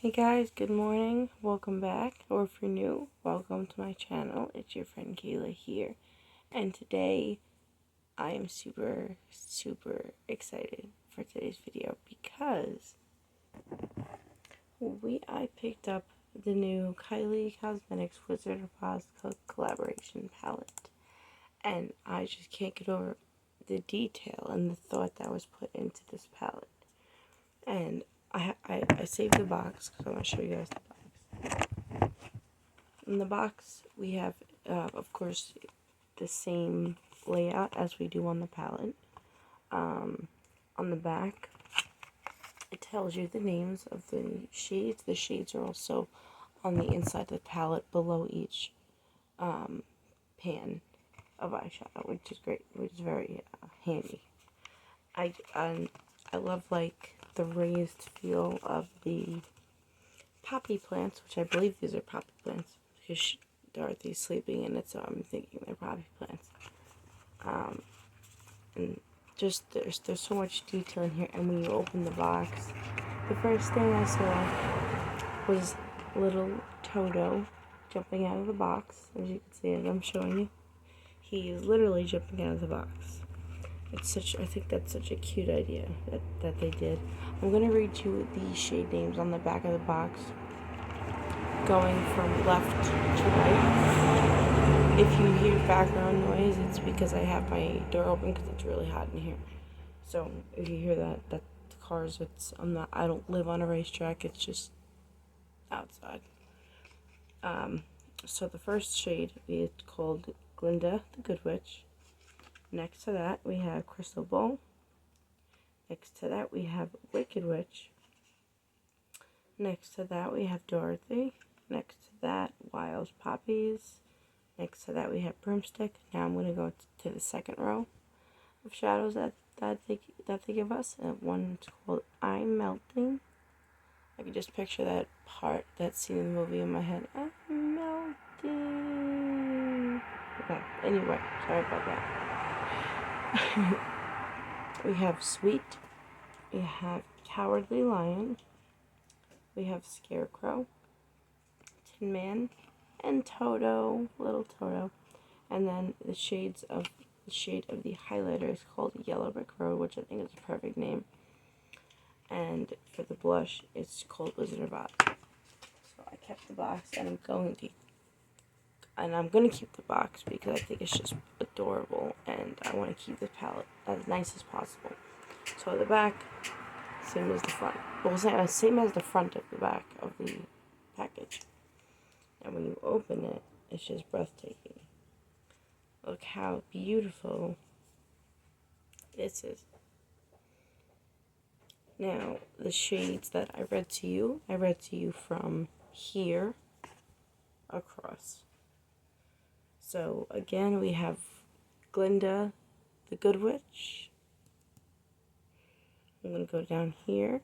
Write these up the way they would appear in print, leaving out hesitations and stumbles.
Hey guys, good morning. Welcome back. Or if you're new, welcome to my channel. It's your friend KYLIE here. And today I am super excited for today's video because I picked up the new KYLIE Cosmetics Wizard of Oz collaboration palette. And I just can't get over the detail and the thought that was put into this palette. And I saved the box because I want to show you guys the box. In the box, we have, of course, the same layout as we do on the palette. On the back, it tells you the names of the shades. The shades are also on the inside of the palette below each pan of eyeshadow, which is great, which is very handy. I love like the raised feel of the poppy plants, which I believe these are poppy plants because Dorothy's sleeping in it, so I'm thinking they're poppy plants. And just there's so much detail in here. And when you open the box, the first thing I saw was little Toto jumping out of the box. As you can see, as I'm showing you, he is literally jumping out of the box. I think that's such a cute idea that they did. I'm going to read you the shade names on the back of the box, going from left to right. If you hear background noise, it's because I have my door open because it's really hot in here. So if you hear that, the cars, I don't live on a racetrack, it's just outside. So the first shade is called Glinda the Good Witch. Next to that, we have Crystal Ball. Next to that, we have Wicked Witch. Next to that, we have Dorothy. Next to that, Wild Poppies. Next to that, we have Broomstick. Now I'm going to go to the second row of shadows that they give us. One's called I'm Melting. I can just picture that scene in the movie in my head. I'm melting. Okay, anyway, sorry about that. We have Sweet, we have Cowardly Lion, we have Scarecrow, Tin Man, and Toto, little Toto. And then the shade of the highlighter is called Yellow Brick Road, which I think is a perfect name. And for the blush, it's called Wizard of Oz. So I kept the box, and I'm going to keep the box because I think it's just adorable, and I want to keep the palette as nice as possible. So the back, same as the front. Well, same as the front of the back of the package. And when you open it, it's just breathtaking. Look how beautiful this is. Now, the shades that I read to you from here across. So again, we have Glinda the Good Witch. I'm going to go down here.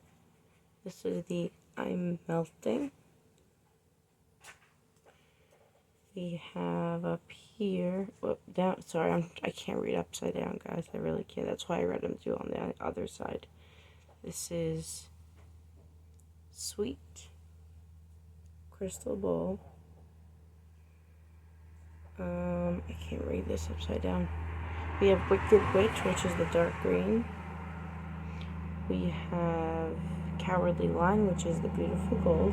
This is the I'm Melting. We have up here, down, sorry, I can't read upside down, guys, I really can't. That's why I read them too on the other side. This is Sweet, Crystal Ball. I can't read this upside down. We have Wicked Witch, which is the dark green. We have Cowardly Lion, which is the beautiful gold.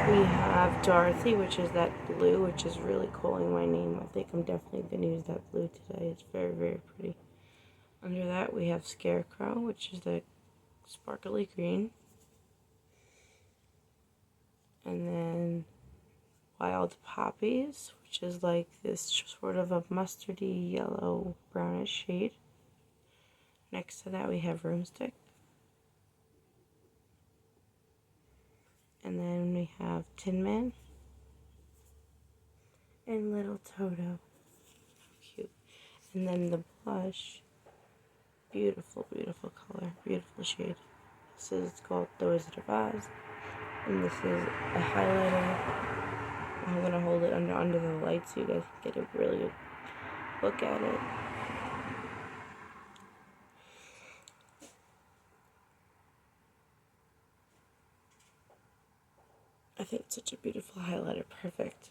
We have Dorothy, which is that blue, which is really calling my name. I think I'm definitely going to use that blue today. It's very pretty. Under that, we have Scarecrow, which is the sparkly green. And then Wild Poppies, which is like this sort of a mustardy yellow brownish shade. Next to that, we have Broomstick. And then we have Tin Man and little Toto. Cute. And then the blush, beautiful color, beautiful shade. This is called The Wizard of Oz. And this is a highlighter. I'm going to hold it under the light so you guys can get a really good look at it. I think it's such a beautiful highlighter. Perfect.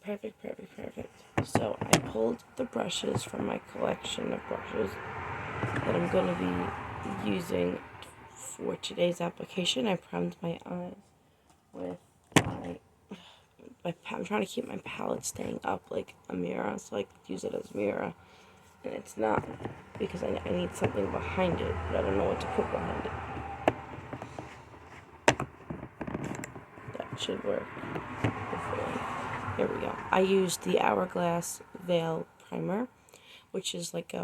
Perfect, perfect, perfect. So I pulled the brushes from my collection of brushes that I'm going to be using for today's application. I primed my eyes with I'm trying to keep my palette staying up like a mirror, so I could use it as a mirror. And it's not, because I need something behind it, but I don't know what to put behind it. That should work. Hopefully. Here we go. I used the Hourglass Veil Primer, which is like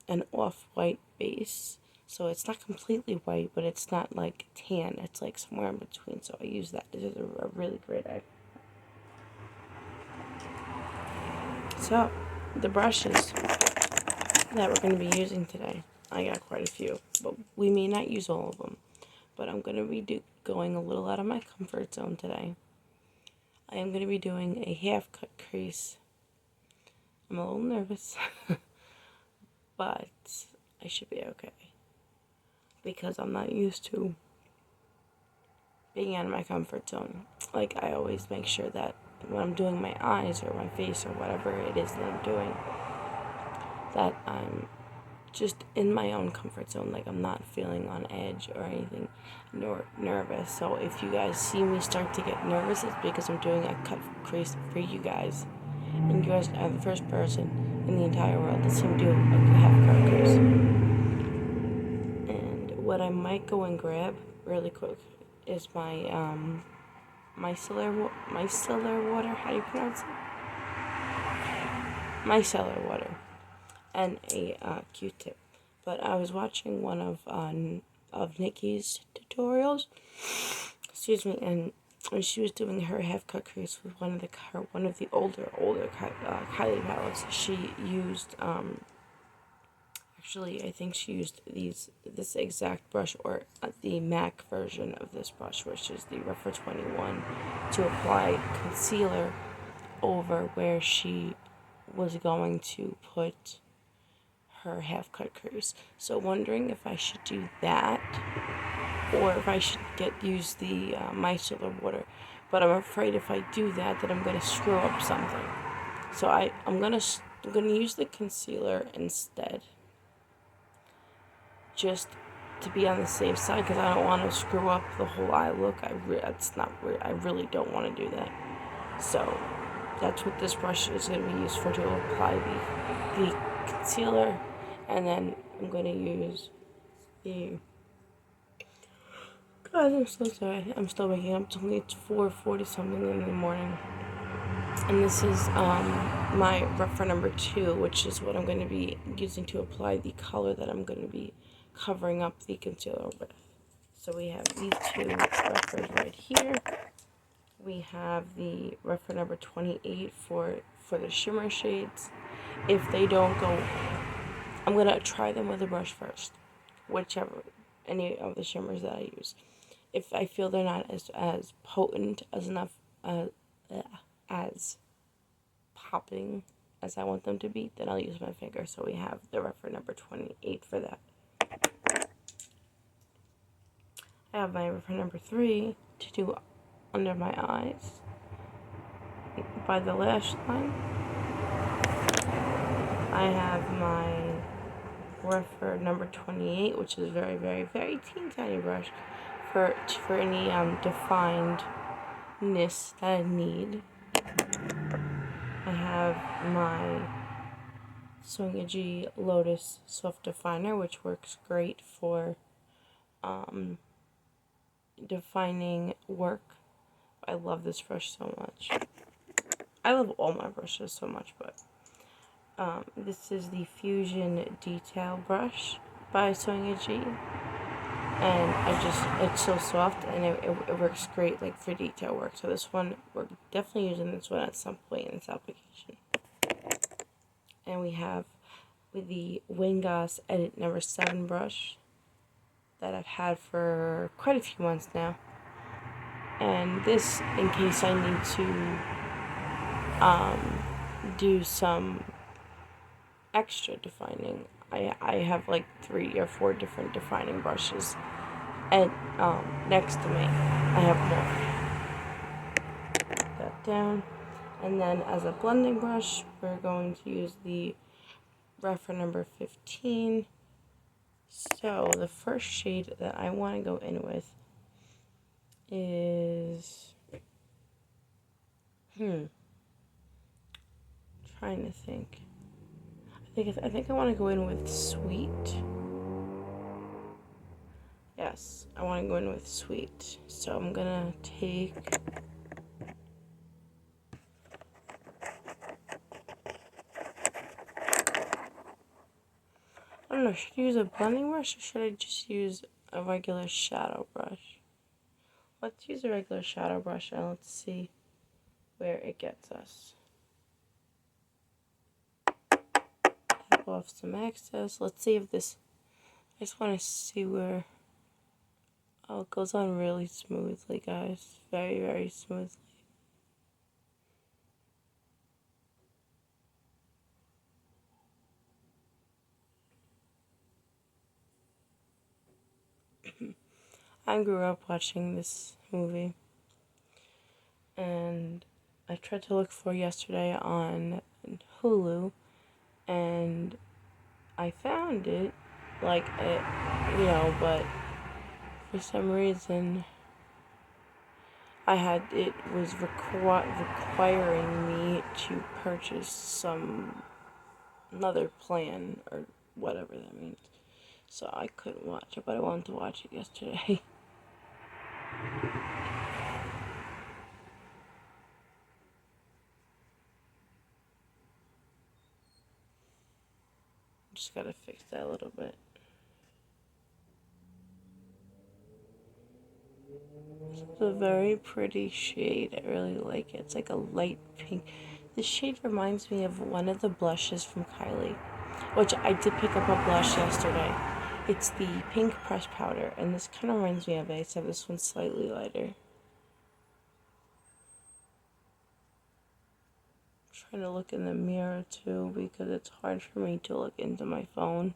an off-white base. So it's not completely white, but it's not like tan. It's like somewhere in between. So I use that. This is a really great eye. So the brushes that we're going to be using today, I got quite a few, but we may not use all of them. But I'm going to be going a little out of my comfort zone today. I am going to be doing a half cut crease. I'm a little nervous, but I should be okay, because I'm not used to being out of my comfort zone. Like, I always make sure that when I'm doing my eyes or my face or whatever it is that I'm doing, that I'm just in my own comfort zone. Like, I'm not feeling on edge or anything, nor nervous. So if you guys see me start to get nervous, it's because I'm doing a cut crease for you guys. And you guys are the first person in the entire world to see me do a half cut crease. And what I might go and grab really quick is my micellar water. How do you pronounce it? Micellar water, and a Q-tip. But I was watching one of Nikki's tutorials. Excuse me, and when she was doing her half cut crease with one of the older KYLIE palettes, she used actually, I think she used this exact brush, or the MAC version of this brush, which is the Refer 21, to apply concealer over where she was going to put her half cut crease. So wondering if I should do that, or if I should use the micellar water. But I'm afraid if I do that I'm going to screw up something. So I'm gonna use the concealer instead, just to be on the safe side, because I don't want to screw up the whole eye look. I really don't want to do that. So that's what this brush is going to be used for, to apply the concealer. And then I'm going to use the... God, I'm so sorry. I'm still waking up. It's only 4:40 something in the morning. And this is my Refer number 2, which is what I'm going to be using to apply the color that I'm going to be covering up the concealer with. So we have these two Refers right here. We have the Refer number 28 for the shimmer shades. If they don't go, I'm going to try them with a brush first, any of the shimmers that I use. If I feel they're not as potent as popping as I want them to be, then I'll use my finger. So we have the Refer number 28 for that. I have my Refer number 3 to do under my eyes by the lash line. I have my Refer number 28, which is very, very, very teeny tiny brush for any definedness that I need. I have my Swing-A-G Lotus Soft Definer, which works great for defining work. I love this brush so much. I love all my brushes so much, but this is the Fusion Detail brush by Swing-A-G, and it's so soft, and it works great like for detail work. So this one, we're definitely using this one at some point in this application. And we have the Wingoss Edit number 7 brush that I've had for quite a few months now. And this, in case I need to do some extra defining. I have like 3 or 4 different defining brushes, and next to me I have more. down. And then as a blending brush, we're going to use the Refer number 15. So the first shade that I want to go in with is, trying to think. I think I want to go in with Sweet. Yes, I want to go in with Sweet. So I'm gonna take, I don't know, should I use a blending brush or should I just use a regular shadow brush? Let's use a regular shadow brush and let's see where it gets us. Tap off some excess. Let's see if this, I just want to see where, oh, it goes on really smoothly, guys. Very, very smoothly. I grew up watching this movie, and I tried to look for yesterday on Hulu, and I found it, like, it, but for some reason, it was requiring me to purchase another plan, or whatever that means. So I couldn't watch it, but I wanted to watch it yesterday. Just gotta fix that a little bit. It's a very pretty shade. I really like it. It's like a light pink. This shade reminds me of one of the blushes from KYLIE, which I did pick up a blush yesterday. It's the pink pressed powder, and this kind of reminds me of it, except this one's slightly lighter. I'm trying to look in the mirror too, because it's hard for me to look into my phone.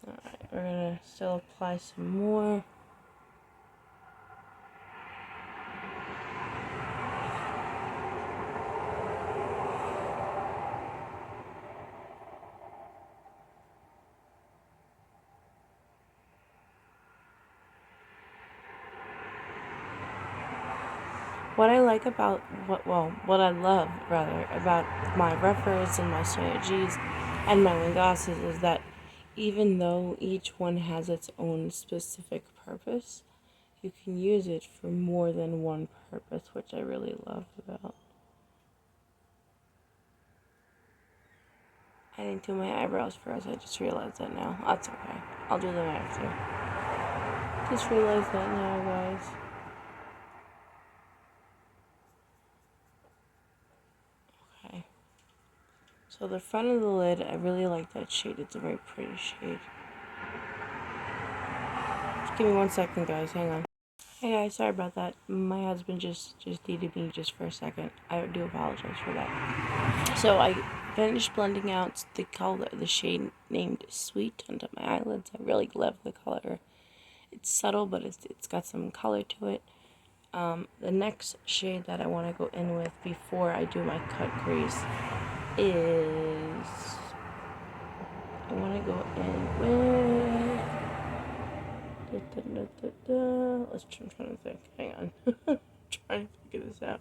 Alright, we're gonna still apply some more. What I like about, what I love, rather, about my Refers and my Soya and my Wingosses is that even though each one has its own specific purpose, you can use it for more than one purpose, which I really love about. I didn't do my eyebrows first, I just realized that now. That's okay. I'll do them after. Just realized that now, guys. Okay. So the front of the lid, I really like that shade. It's a very pretty shade. Just give me 1 second, guys. Hang on. Hey guys, sorry about that. My husband just needed me just for a second. I do apologize for that. So I finished blending out the shade named Sweet onto my eyelids. I really love the color. It's subtle, but it's got some color to it. The next shade that I want to go in with before I do my cut crease is, I want to go in with, I'm trying to think. Hang on. Trying to figure this out.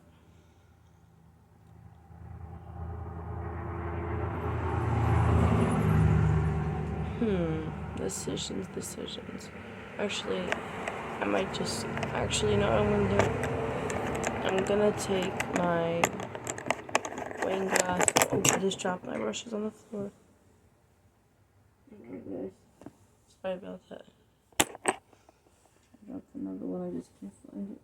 Decisions. Actually, I might just, you know what I'm gonna do? I'm gonna take my wing glass. Oh, I just dropped my brushes on the floor. Sorry about that. I dropped another one, I just can't find it.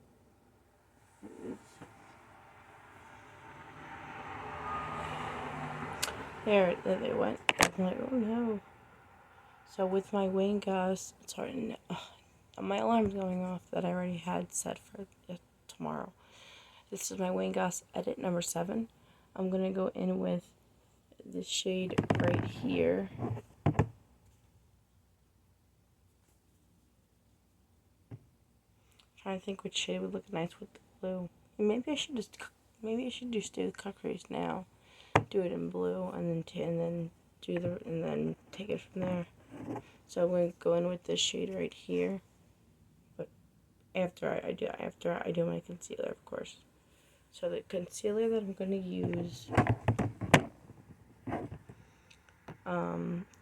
There they went. I'm like, oh no. So with my wing glass, sorry, no, my alarm's going off that I already had set for tomorrow. This is my Wayne Goss edit number 7. I'm going to go in with the shade right here. Trying to think which shade would look nice with the blue. Maybe I should just do the cut crease now. Do it in blue and then take it from there. So I'm going to go in with this shade right here, but after I do my concealer, of course. So the concealer that I'm going to use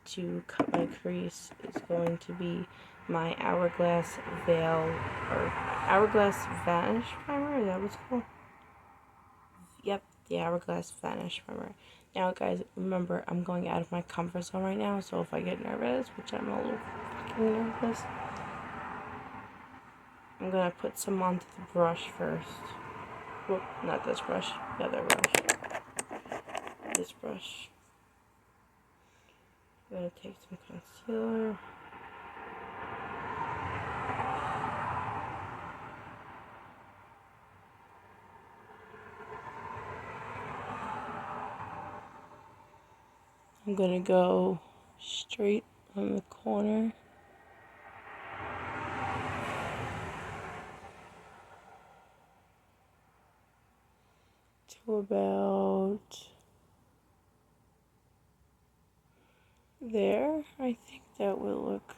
to cut my crease is going to be my Hourglass Vanish Primer. Is that what's called? Yep, the Hourglass Vanish Primer. Now, guys, remember, I'm going out of my comfort zone right now, so if I get nervous, which I'm a little fucking nervous, I'm gonna put some onto the brush first. Whoop, not this brush, the other brush. This brush. I'm gonna take some concealer. I'm gonna go straight on the corner. To about there. I think that will look.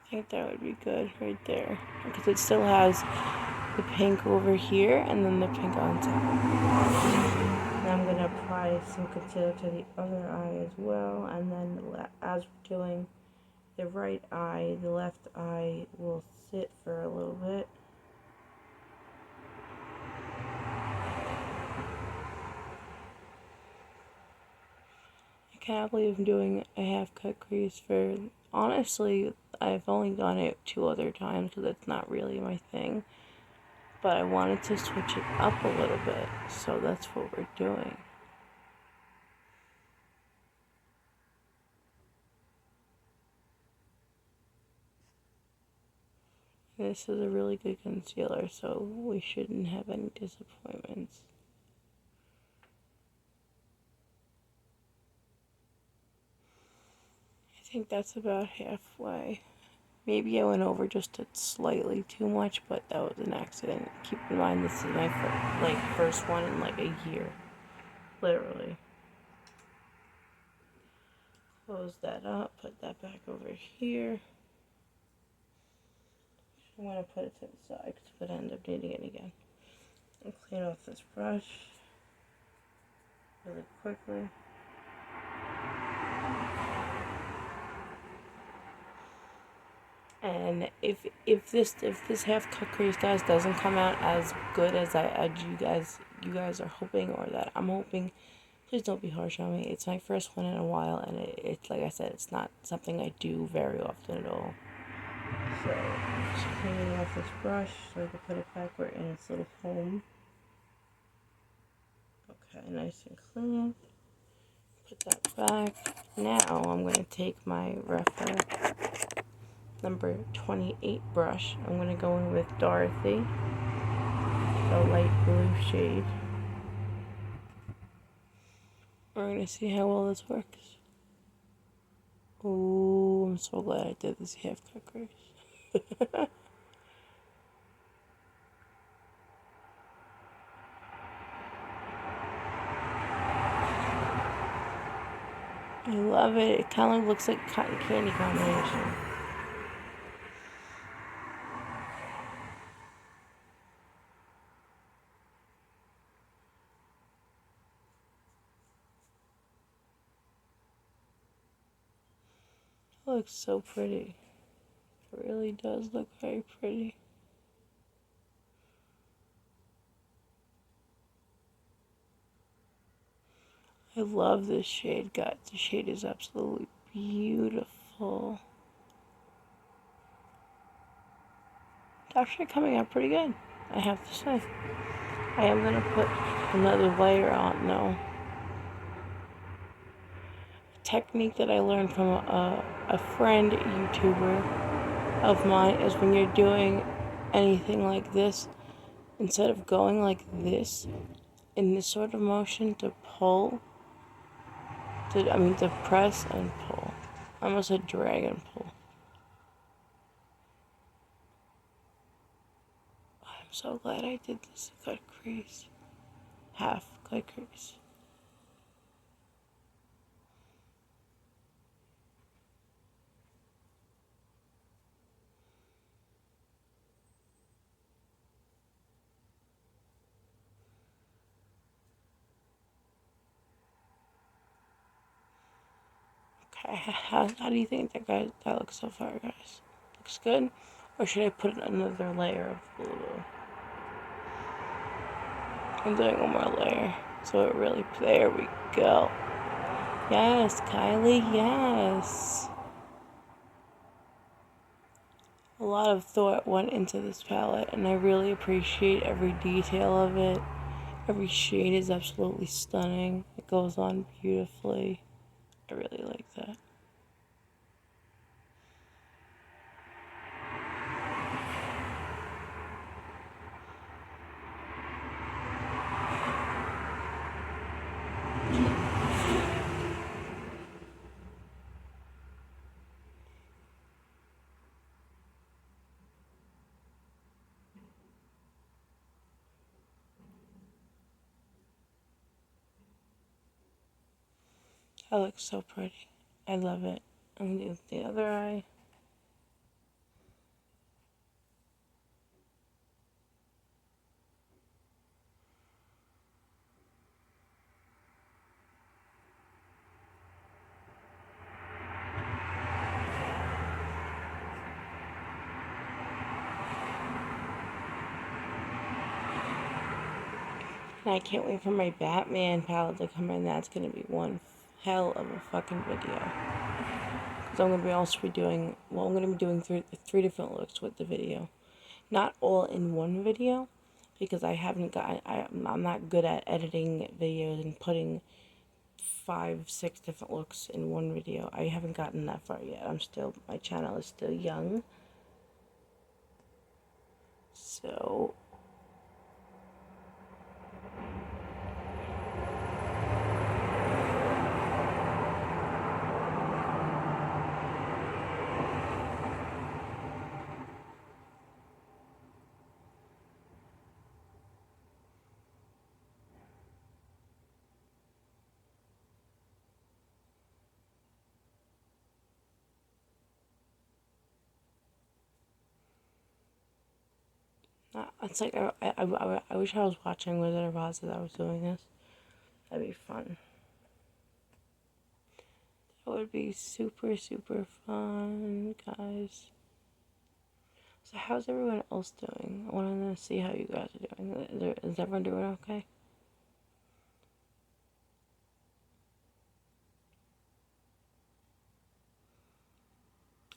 I think that would be good right there, because it still has the pink over here and then the pink on top. Now I'm going to apply some concealer to the other eye as well, and then as we're doing the right eye, the left eye will sit for a little bit. I can't believe I'm doing a half cut crease for, honestly, I've only done it 2 other times because it's not really my thing. But I wanted to switch it up a little bit, so that's what we're doing. This is a really good concealer, so we shouldn't have any disappointments. I think that's about halfway. Maybe I went over just slightly too much, but that was an accident. Keep in mind, this is my first one in like a year. Literally. Close that up, put that back over here. I'm going to put it to the side because I'm going to end up needing it again. And clean off this brush really quickly. And if this half cut crease, guys, doesn't come out as good as you guys are hoping, or that I'm hoping, please don't be harsh on me. It's my first one in a while, and it's like I said, it's not something I do very often at all. So just cleaning off this brush so I can put it back where in its little home. Okay, nice and clean. Put that back. Now I'm going to take my Rephr number 28 brush. I'm going to go in with Dorothy, the light blue shade. We're going to see how well this works. Oh, I'm so glad I did this half cut crease. I love it. It kind of looks like cotton candy combination. It looks so pretty. It really does look very pretty. I love this shade, guys. The shade is absolutely beautiful. It's actually coming out pretty good, I have to say. I am going to put another layer on now. A technique that I learned from a friend YouTuber of mine is when you're doing anything like this, instead of going like this, in this sort of motion, to pull, to press and pull. I almost said drag and pull. I'm so glad I did this cut crease. Half cut crease. Okay, how do you think that looks so far, guys? Looks good? Or should I put another layer of blue? I'm doing one more layer, so it really, there we go. Yes, Kylie, yes. A lot of thought went into this palette, and I really appreciate every detail of it. Every shade is absolutely stunning. It goes on beautifully. I really like that. That looks so pretty. I love it. I'm gonna do the other eye. And I can't wait for my Batman palette to come in. That's gonna be one hell of a fucking video. Because I'm gonna be doing three different looks with the video. Not all in one video, because I'm not good at editing videos and putting 5-6 different looks in one video. I haven't gotten that far yet. My channel is still young. So it's like I wish I was watching Wizard of Oz as I was doing this. That'd be fun. That would be super, super fun, guys. So how's everyone else doing? I want to see how you guys are doing. Is everyone doing okay?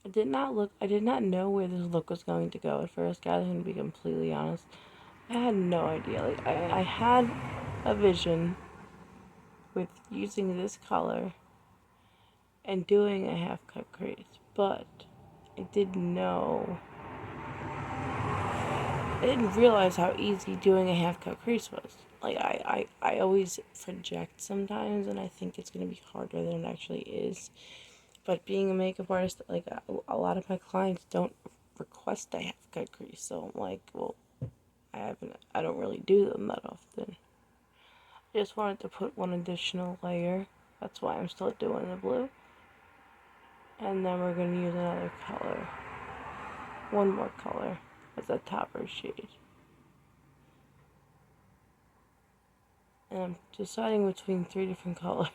I did not know where this look was going to go at first, guys. I'm going to be completely honest. I had no idea. Like, I had a vision with using this color and doing a half cut crease, but I didn't realize how easy doing a half cut crease was. Like, I always project sometimes, and I think it's going to be harder than it actually is. But being a makeup artist, like, a lot of my clients don't request a half cut crease, so I'm like, well, I don't really do them that often. I just wanted to put one additional layer. That's why I'm still doing the blue. And then we're going to use another color. One more color as a topper shade. And I'm deciding between 3 different colors.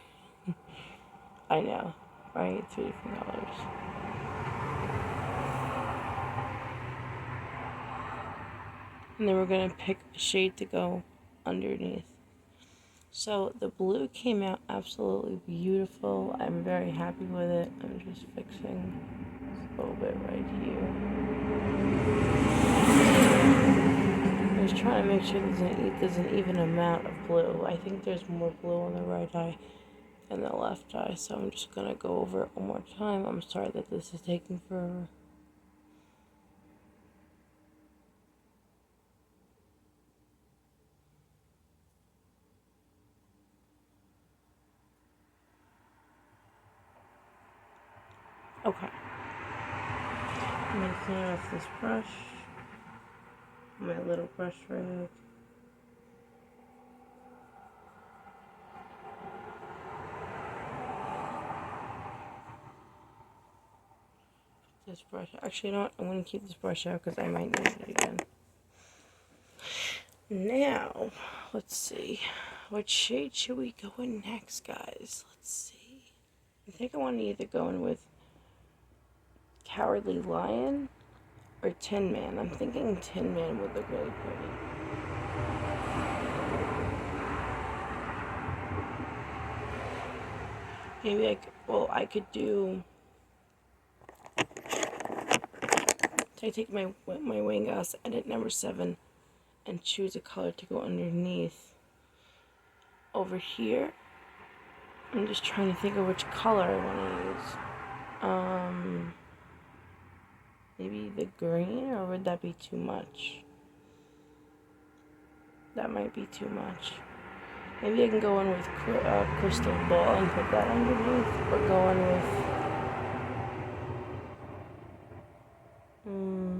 I know, right? 3 different colors. And then we're going to pick a shade to go underneath. So the blue came out absolutely beautiful. I'm very happy with it. I'm just fixing a little bit right here. I was trying to make sure there's an even amount of blue. I think there's more blue on the right eye than the left eye, so I'm just gonna go over it one more time. I'm sorry that this is taking forever. Okay. I'm gonna clean off this brush, my little brush rag. This brush, actually, you know what? I'm gonna keep this brush out because I might need it again. Now, let's see. What shade should we go in next, guys? Let's see. I think I want to either go in with Cowardly Lion or Tin Man. I'm thinking Tin Man would look really pretty. Maybe I could do. So I take my Wingas, edit number 7, and choose a color to go underneath. Over here, I'm just trying to think of which color I want to use. Maybe the green, or would that be too much? That might be too much. Maybe I can go in with Crystal Ball and put that underneath, or go in with...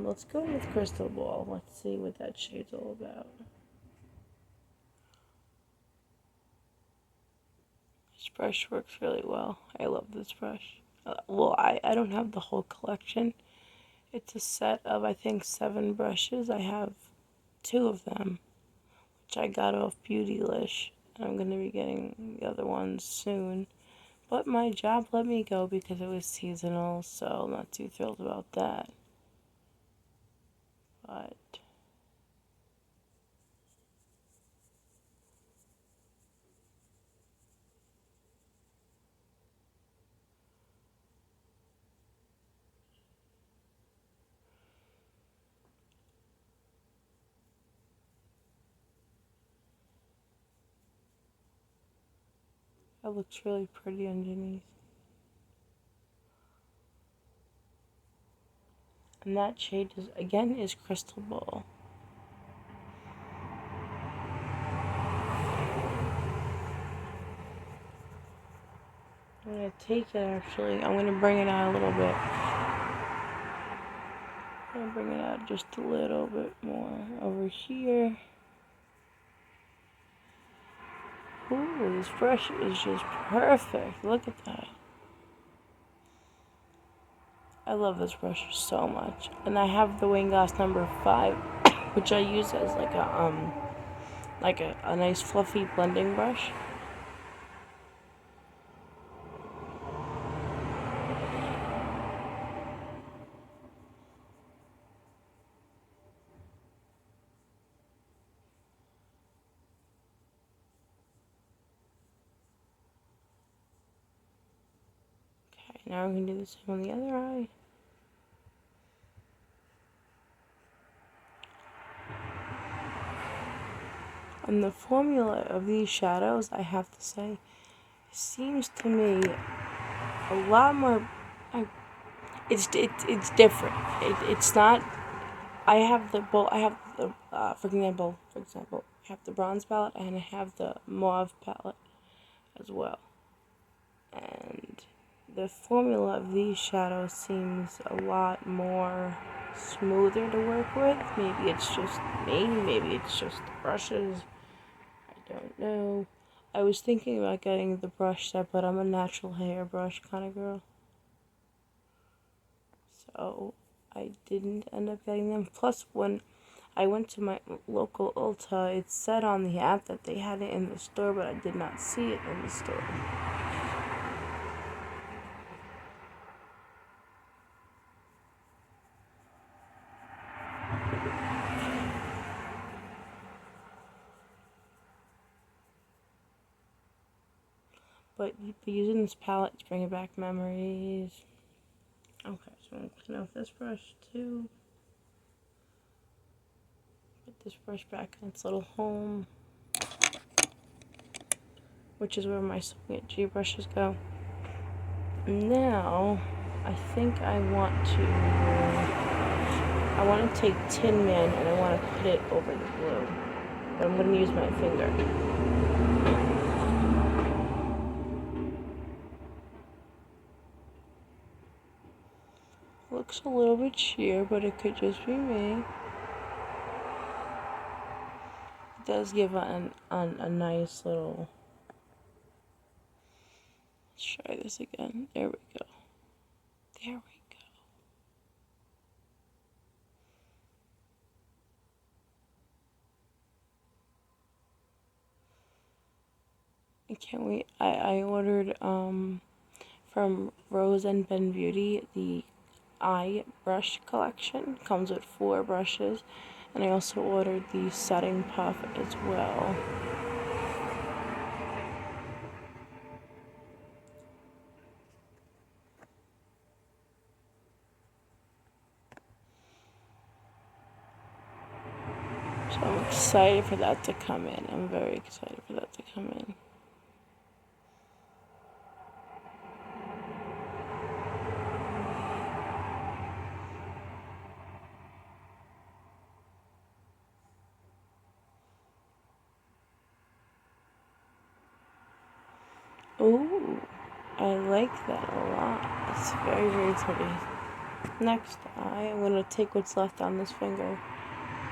let's go with Crystal Ball. Let's see what that shade's all about. This brush works really well. I love this brush. Well, I don't have the whole collection. It's a set of, I think, 7 brushes. I have 2 of them, which I got off Beautylish. I'm going to be getting the other ones soon. But my job let me go because it was seasonal, so I'm not too thrilled about that. But it looks really pretty underneath. And that shade is Crystal Ball. I'm going to take it actually. I'm going to bring it out a little bit. I'm going to bring it out just a little bit more over here. Ooh, this brush is just perfect. Look at that. I love this brush so much. And I have the Wingas number 5, which I use as like a nice fluffy blending brush. Okay, now we're going to do the same on the other eye. And the formula of these shadows, I have to say, seems to me a lot more. It's different. It's not. I have the for example, I have the bronze palette and I have the mauve palette as well. And the formula of these shadows seems a lot more smoother to work with. Maybe it's just me. Maybe it's just the brushes. I don't know. I was thinking about getting the brush set, but I'm a natural hair brush kind of girl. So I didn't end up getting them. Plus, when I went to my local Ulta, it said on the app that they had it in the store, but I did not see it in the store. But using this palette to bring back memories. Okay, so I'm going to clean off this brush too. Put this brush back in its little home, which is where my Soviet G brushes go. Now, I think I want to take Tin Man and I want to put it over the blue. But I'm going to use my finger. Looks a little bit sheer, but it could just be me. It does give a nice little... Let's try this again. There we go. There we go. Can't wait. I ordered from Rose and Ben Beauty the eye brush collection. Comes with 4 brushes, and I also ordered the setting puff as well. So I'm excited for that to come in. I'm very excited for that to come in. Ooh, I like that a lot. It's very, very pretty. Next, I am going to take what's left on this finger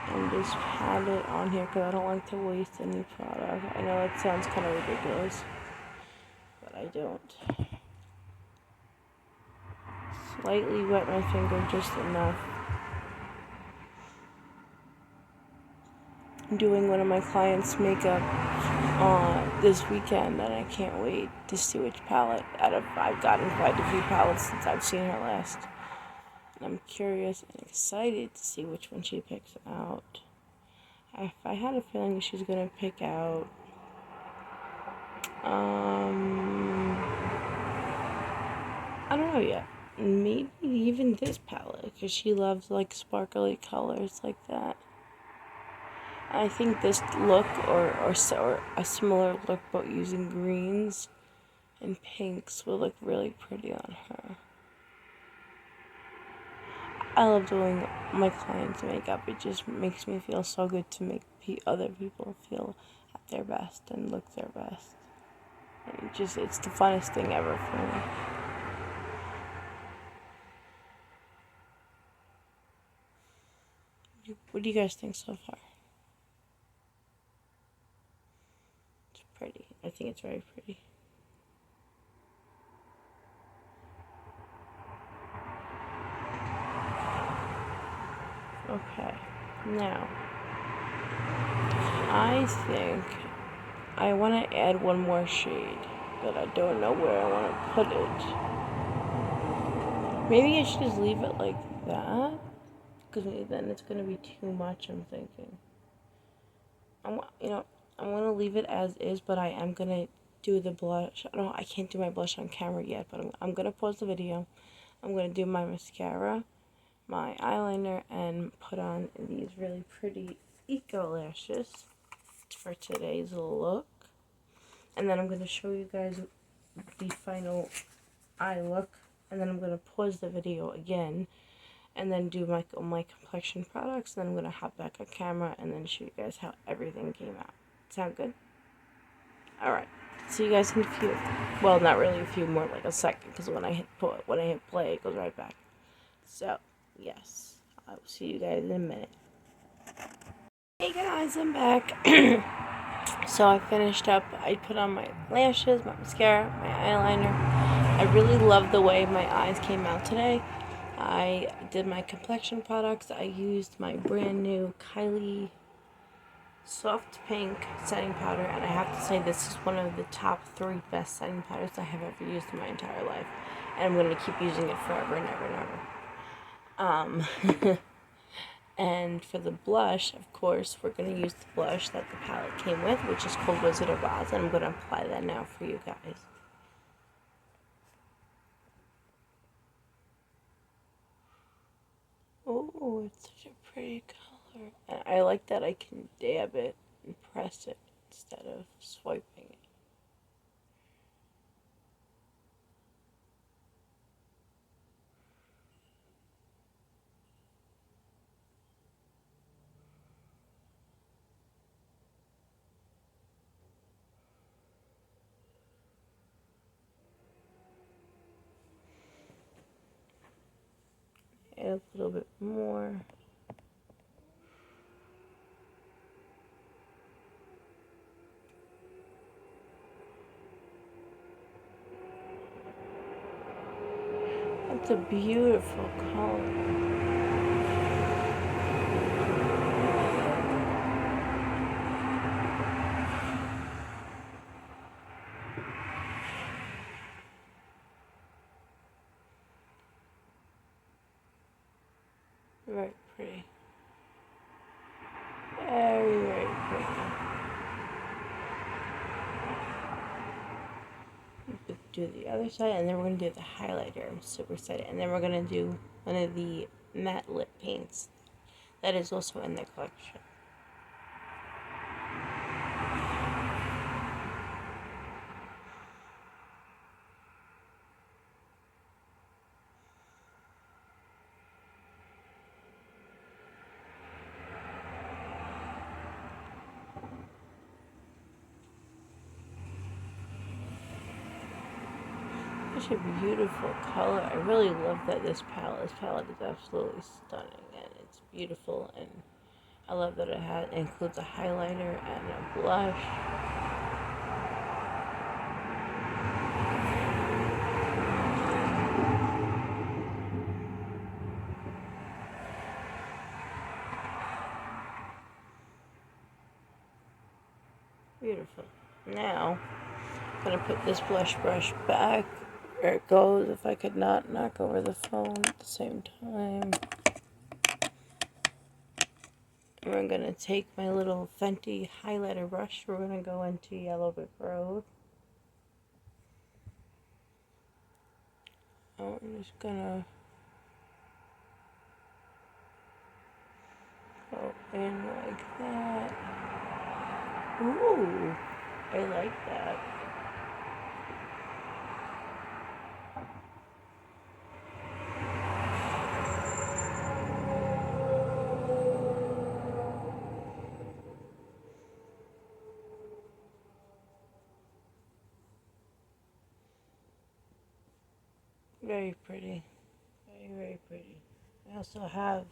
and just pat it on here because I don't like to waste any product. I know it sounds kind of ridiculous, but I don't. Slightly wet my finger just enough. I'm doing one of my clients' makeup this weekend, and I can't wait to see which palette I've gotten quite a few palettes since I've seen her last. And I'm curious and excited to see which one she picks out. If I had a feeling she's gonna pick out I don't know yet. Maybe even this palette, because she loves like sparkly colors like that. I think this look or a similar look but using greens and pinks will look really pretty on her. I love doing my clients' makeup. It just makes me feel so good to make other people feel at their best and look their best. And it's the funnest thing ever for me. What do you guys think so far? It's pretty. I think it's very pretty. Okay, now I think I want to add one more shade, but I don't know where I want to put it. Maybe I should just leave it like that, because maybe then it's going to be too much, I'm thinking. I'm going to leave it as is, but I am going to do the blush. I can't do my blush on camera yet, but I'm going to pause the video. I'm going to do my mascara, my eyeliner, and put on these really pretty Eco lashes for today's look. And then I'm going to show you guys the final eye look, and then I'm going to pause the video again and then do my complexion products. Then I'm going to hop back on camera and then show you guys how everything came out. Sound good? Alright, see you guys in a few. Well, not really a few, more like a second, because when I hit play, it goes right back. So, yes, I will see you guys in a minute. Hey guys, I'm back. So I finished up. I put on my lashes, my mascara, my eyeliner. I really love the way my eyes came out today. I did my complexion products. I used my brand new KYLIE soft pink setting powder, and I have to say this is one of the top 3 best setting powders I have ever used in my entire life, and I'm going to keep using it forever and ever and ever. And for the blush, of course, we're going to use the blush that the palette came with, which is called Wizard of Oz, and I'm going to apply that now for you guys. Oh, it's such a pretty color. And I like that I can dab it and press it instead of swiping it. Add a little bit more. It's a beautiful color. Very pretty. Very, very pretty. We'll do the other side, and then we're going to do the highlighter. I'm super excited. And then we're going to do one of the matte lip paints that is also in the collection. Such a beautiful color. I really love that this palette is absolutely stunning, and it's beautiful, and I love that it includes a highlighter and a blush. Beautiful. Now, I'm going to put this blush brush back where it goes if I could not knock over the phone at the same time. And we're going to take my little Fenty highlighter brush. We're going to go into Yellow Brick Road. Oh, I'm just going to go in like that. Ooh, I like that. Very pretty. Very, very pretty. I also have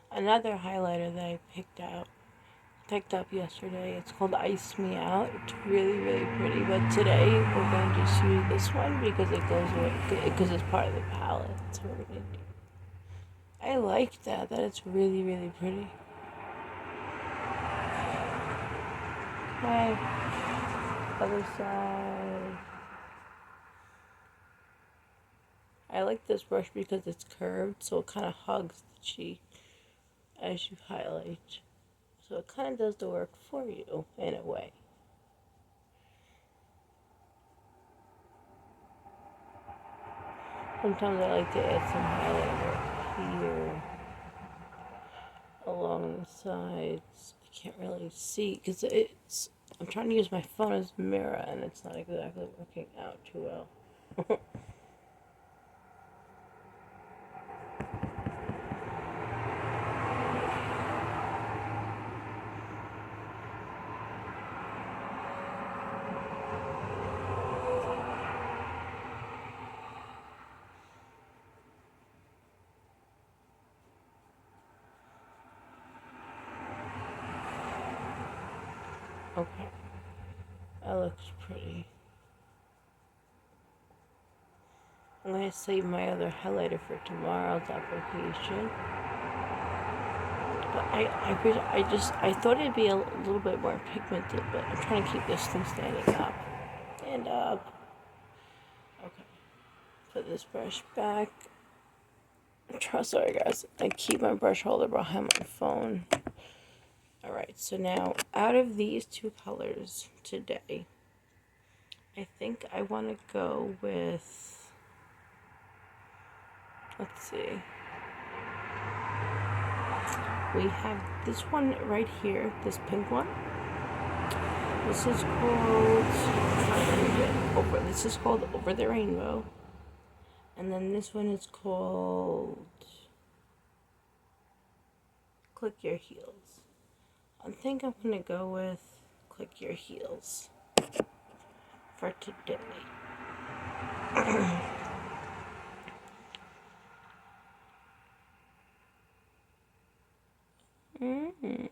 another highlighter that I picked up yesterday. It's called Ice Me Out. It's really, really pretty. But today we're going to just use this one because it goes with, because it's part of the palette. So we're going to do. I like that. That it's really, really pretty. Okay. Other side. I like this brush because it's curved, so it kind of hugs the cheek as you highlight. So it kind of does the work for you in a way. Sometimes I like to add some highlighter here along the sides. I can't really see because I'm trying to use my phone as a mirror and it's not exactly working out too well. Okay, that looks pretty. I'm going to save my other highlighter for tomorrow's application. But I thought it'd be a little bit more pigmented, but I'm trying to keep this thing standing up. Stand up. Okay. Put this brush back. Sorry guys, I keep my brush holder behind my phone. Alright, so now out of these two colors today, I think I want to go with, let's see, We have this one right here, this pink one. This is called Over the Rainbow. And then this one is called Click Your Heels. I think I'm gonna go with Click Your Heels for today. Mm-hmm.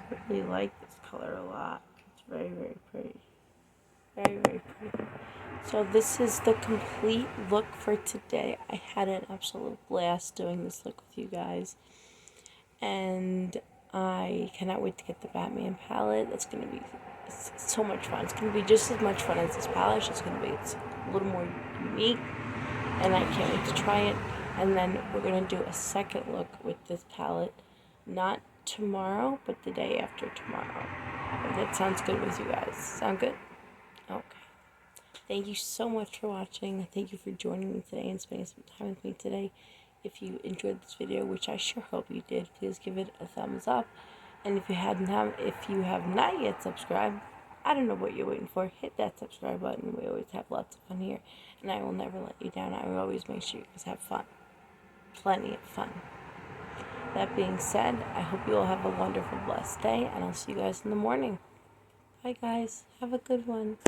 I really like this color a lot. It's very, very pretty. Very, very pretty. So this is the complete look for today. I had an absolute blast doing this look with you guys. And I cannot wait to get the Batman palette. It's so much fun. It's going to be just as much fun as this palette. It's a little more unique. And I can't wait to try it. And then we're going to do a second look with this palette. Not tomorrow, but the day after tomorrow. If that sounds good with you guys. Sound good? Okay. Thank you so much for watching. Thank you for joining me today and spending some time with me today. If you enjoyed this video, which I sure hope you did, please give it a thumbs up. And if you have not yet subscribed, I don't know what you're waiting for. Hit that subscribe button. We always have lots of fun here, and I will never let you down. I will always make sure you guys have fun. Plenty of fun. That being said, I hope you all have a wonderful, blessed day, and I'll see you guys in the morning. Bye, guys. Have a good one.